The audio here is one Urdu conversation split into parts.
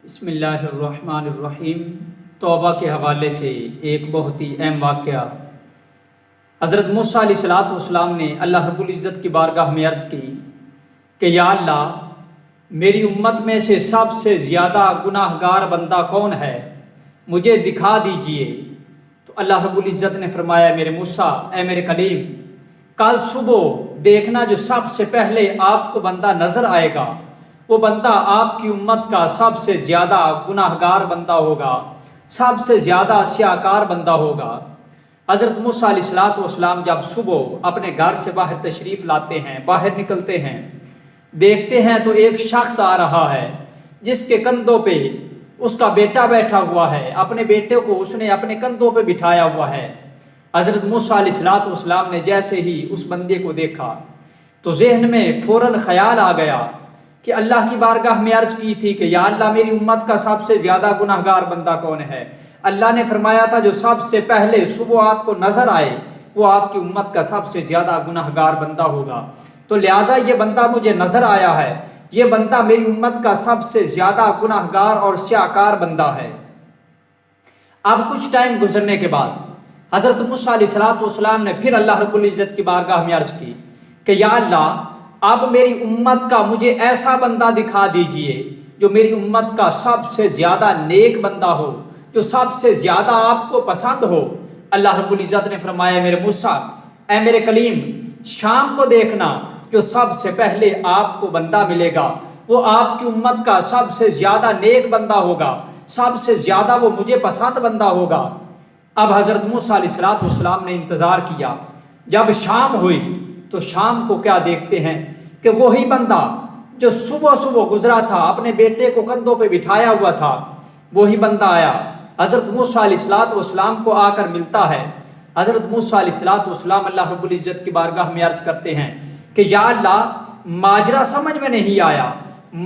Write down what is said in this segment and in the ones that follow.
بسم اللہ الرحمن الرحیم۔ توبہ کے حوالے سے ایک بہت ہی اہم واقعہ۔ حضرت موسیٰ علیہ السلام نے اللہ رب العزت کی بارگاہ میں عرض کی کہ یا اللہ، میری امت میں سے سب سے زیادہ گناہ گار بندہ کون ہے، مجھے دکھا دیجئے۔ تو اللہ رب العزت نے فرمایا میرے موسیٰ، اے میرے کلیم، کل صبح دیکھنا جو سب سے پہلے آپ کو بندہ نظر آئے گا وہ بندہ آپ کی امت کا سب سے زیادہ گناہ گار بندہ ہوگا، سب سے زیادہ سیاہکار بندہ ہوگا۔ حضرت موسیٰ علیہ السلام جب صبح اپنے گھر سے باہر تشریف لاتے ہیں، باہر نکلتے ہیں، دیکھتے ہیں تو ایک شخص آ رہا ہے جس کے کندھوں پہ اس کا بیٹا بیٹھا ہوا ہے، اپنے بیٹے کو اس نے اپنے کندھوں پہ بٹھایا ہوا ہے۔ حضرت موسیٰ علیہ السلام نے جیسے ہی اس بندے کو دیکھا تو ذہن میں فوراً خیال آ گیا کہ اللہ کی بارگاہ میں عرض کی تھی کہ یا اللہ، میری امت کا سب سے زیادہ گناہ گار بندہ کون ہے؟ اللہ نے فرمایا تھا جو سب سے پہلے صبح آپ کو نظر آئے وہ آپ کی امت کا سب سے زیادہ گناہ گار بندہ ہوگا، تو لہٰذا یہ بندہ مجھے نظر آیا ہے، یہ بندہ میری امت کا سب سے زیادہ گناہ گار اور سیاہکار بندہ ہے۔ اب کچھ ٹائم گزرنے کے بعد حضرت موسیٰ علیہ السلام نے پھر اللہ رب العزت کی بارگاہ میں عرض کی کہ یا اللہ، اب میری امت کا مجھے ایسا بندہ دکھا دیجئے جو میری امت کا سب سے زیادہ نیک بندہ ہو، جو سب سے زیادہ آپ کو پسند ہو۔ اللہ رب العزت نے فرمایا میرے موسیٰ، اے میرے کلیم، شام کو دیکھنا جو سب سے پہلے آپ کو بندہ ملے گا وہ آپ کی امت کا سب سے زیادہ نیک بندہ ہوگا، سب سے زیادہ وہ مجھے پسند بندہ ہوگا۔ اب حضرت موسیٰ علیہ السلام نے انتظار کیا، جب شام ہوئی تو شام کو کیا دیکھتے ہیں کہ وہی بندہ جو صبح صبح گزرا تھا، اپنے بیٹے کو کندھوں پہ بٹھایا ہوا تھا، وہی بندہ آیا، حضرت موسیٰ علیہ السلام کو آ کر ملتا ہے۔ حضرت موسیٰ علیہ السلام اللہ رب العزت کی بارگاہ میں عرض کرتے ہیں کہ یا اللہ، ماجرا سمجھ میں نہیں آیا،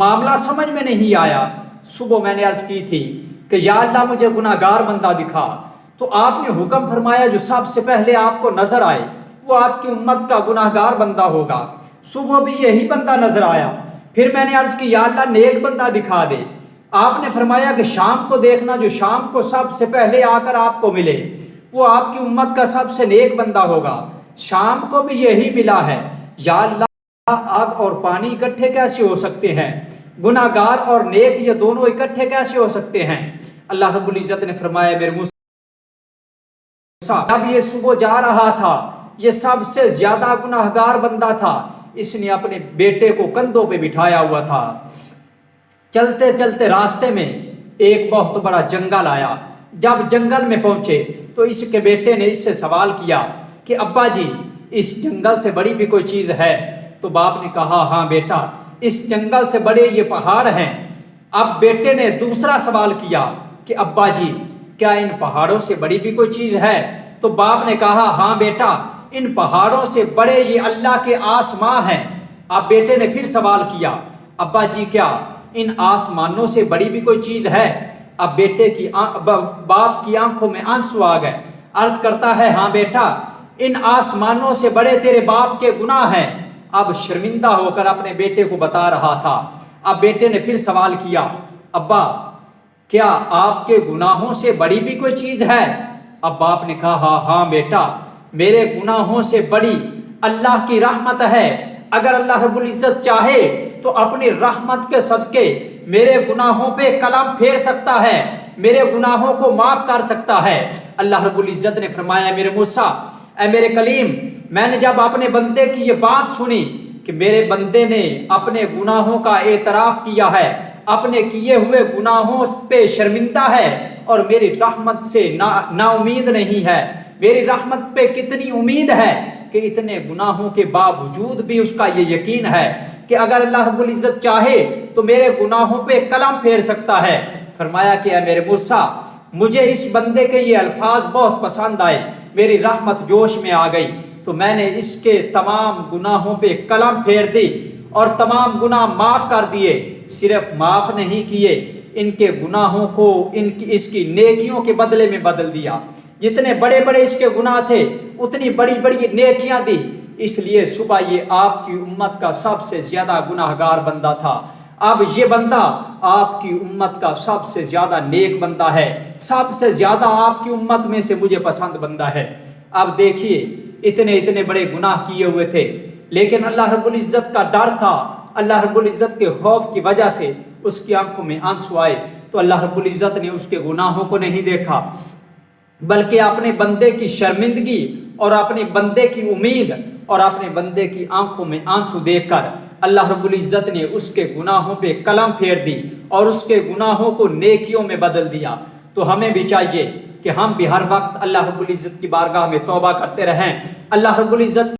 معاملہ سمجھ میں نہیں آیا۔ صبح میں نے عرض کی تھی کہ یا اللہ، مجھے گناہ گار بندہ دکھا، تو آپ نے حکم فرمایا جو سب سے پہلے آپ کو نظر آئے وہ آپ کی امت کا گناہ گار بندہ ہوگا۔ صبح بھی یہی بندہ نظر آیا، پھر میں نے عرض کی یا اللہ، نیک بندہ دکھا دے۔ آپ نے فرمایا کہ شام کو دیکھنا جو شام کو سب سے پہلے آ کر آپ کو ملے وہ آپ کی امت کا سب سے نیک بندہ ہوگا۔ شام کو بھی یہی ملا ہے۔ یا اللہ، آگ اور پانی اکٹھے کیسے ہو سکتے ہیں؟ گناہ گار اور نیک یہ دونوں اکٹھے کیسے ہو سکتے ہیں؟ اللہ رب العزت نے فرمایا میرے موسیٰ، جب یہ صبح جا رہا تھا یہ سب سے زیادہ گناہ گار بندہ تھا، اس نے اپنے بیٹے کو کندھوں پہ بٹھایا ہوا تھا۔ چلتے چلتے راستے میں ایک بہت بڑا جنگل آیا۔ جب جنگل میں پہنچے تو اس کے بیٹے نے اس سے سوال کیا کہ ابا جی، اس جنگل سے بڑی بھی کوئی چیز ہے؟ تو باپ نے کہا ہاں بیٹا، اس جنگل سے بڑے یہ پہاڑ ہیں۔ اب بیٹے نے دوسرا سوال کیا کہ ابا جی، کیا ان پہاڑوں سے بڑی بھی کوئی چیز ہے؟ تو باپ نے کہا ہاں بیٹا، ان پہاڑوں سے بڑے یہ اللہ کے آسمان ہیں۔ اب بیٹے نے پھر سوال کیا ابا جی، کیا ان آسمانوں سے بڑی بھی کوئی چیز ہے؟ اب باپ کی آنکھوں میں آنسو آ گئے، عرض کرتا ہے ہاں بیٹا، ان آسمانوں سے بڑے تیرے باپ کے گناہ ہیں۔ اب شرمندہ ہو کر اپنے بیٹے کو بتا رہا تھا۔ اب بیٹے نے پھر سوال کیا ابا، کیا آپ کے گناہوں سے بڑی بھی کوئی چیز ہے؟ اب باپ نے کہا ہاں بیٹا، میرے گناہوں سے بڑی اللہ کی رحمت ہے۔ اگر اللہ رب العزت چاہے تو اپنی رحمت کے صدقے میرے گناہوں پہ قلم پھیر سکتا ہے، میرے گناہوں کو معاف کر سکتا ہے۔ اللہ رب العزت نے فرمایا میرے موسیٰ، اے میرے کلیم، میں نے جب اپنے بندے کی یہ بات سنی کہ میرے بندے نے اپنے گناہوں کا اعتراف کیا ہے، اپنے کیے ہوئے گناہوں پہ شرمندہ ہے اور میری رحمت سے نا امید نہیں ہے، میری رحمت پہ کتنی امید ہے کہ اتنے گناہوں کے باوجود بھی اس کا یہ یقین ہے کہ اگر اللہ رب العزت چاہے تو میرے گناہوں پہ قلم پھیر سکتا ہے۔ فرمایا کہ اے میرے موسیٰ، مجھے اس بندے کے یہ الفاظ بہت پسند آئے، میری رحمت جوش میں آ گئی، تو میں نے اس کے تمام گناہوں پہ قلم پھیر دی اور تمام گناہ معاف کر دیے۔ صرف معاف نہیں کیے، ان کے گناہوں کو اس کی نیکیوں کے بدلے میں بدل دیا۔ جتنے بڑے بڑے اس کے گناہ تھے اتنی بڑی بڑی نیکیاں دی، اس لیے صبح یہ آپ کی امت کا سب سے زیادہ گناہ گار بندہ تھا۔ اب یہ بندہ آپ کی امت کا سب سے زیادہ نیک بندہ ہے، سب سے زیادہ آپ کی امت میں سے مجھے پسند بندہ ہے۔ اب دیکھیے اتنے بڑے گناہ کیے ہوئے تھے، لیکن اللہ رب العزت کا ڈر تھا، اللہ رب العزت کے خوف کی وجہ سے اس کی آنکھوں میں آنسو آئے، تو اللہ رب العزت نے اس کے گناہوں کو نہیں دیکھا، بلکہ اپنے بندے کی شرمندگی اور اپنے بندے کی امید اور اپنے بندے کی آنکھوں میں آنسو دیکھ کر اللہ رب العزت نے اس کے گناہوں پہ قلم پھیر دی اور اس کے گناہوں کو نیکیوں میں بدل دیا۔ تو ہمیں بھی چاہیے کہ ہم بھی ہر وقت اللہ رب العزت کی بارگاہ میں توبہ کرتے رہیں، اللہ رب العزت